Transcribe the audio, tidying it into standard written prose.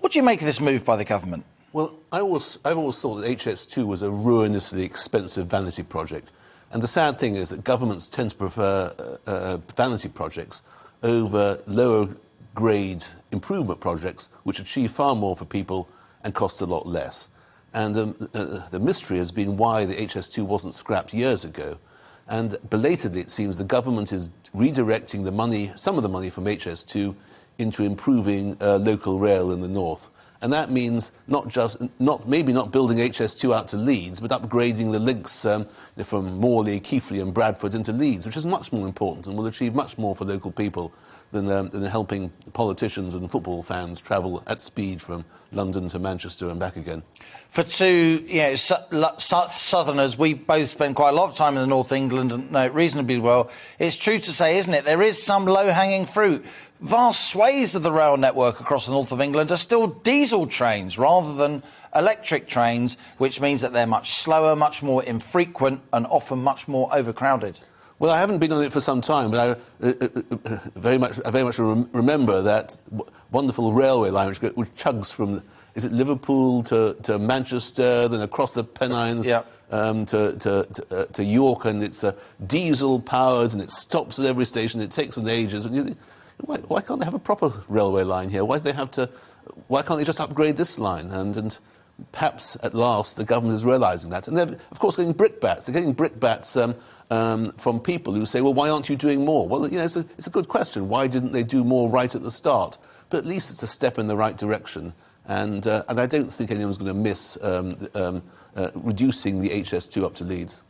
What do you make of this move by the government? Well, I've always thought that HS2 was a ruinously expensive vanity project. And the sad thing is that governments tend to prefer vanity projects over lower grade improvement projects, which achieve far more for people and cost a lot less. And the mystery has been why the HS2 wasn't scrapped years ago. And belatedly, it seems the government is redirecting the money, some of the money from HS2 into improving local rail in the north. And that means maybe not building HS2 out to Leeds, but upgrading the links from Morley, Keighley and Bradford into Leeds, which is much more important and will achieve much more for local people than helping politicians and football fans travel at speed from London to Manchester and back again. For two southerners, we both spend quite a lot of time in the North of England and know it reasonably well. It's true to say, isn't it, there is some low-hanging fruit. Vast swathes of the rail network across the north of England are still diesel trains rather than electric trains, which means that they're much slower, much more infrequent and often much more overcrowded. Well, I haven't been on it for some time, but I very much remember that wonderful railway line which chugs from, is it Liverpool to Manchester, then across the Pennines to York, and it's diesel powered and it stops at every station. It takes an ages. And you think, why can't they have a proper railway line here? Why can't they just upgrade this line? And perhaps at last the government is realising that. And they're, of course, getting brickbats. They're getting brickbats from people who say, well, why aren't you doing more? Well, you know, it's a good question. Why didn't they do more right at the start? But at least it's a step in the right direction. And I don't think anyone's going to miss reducing the HS2 up to Leeds.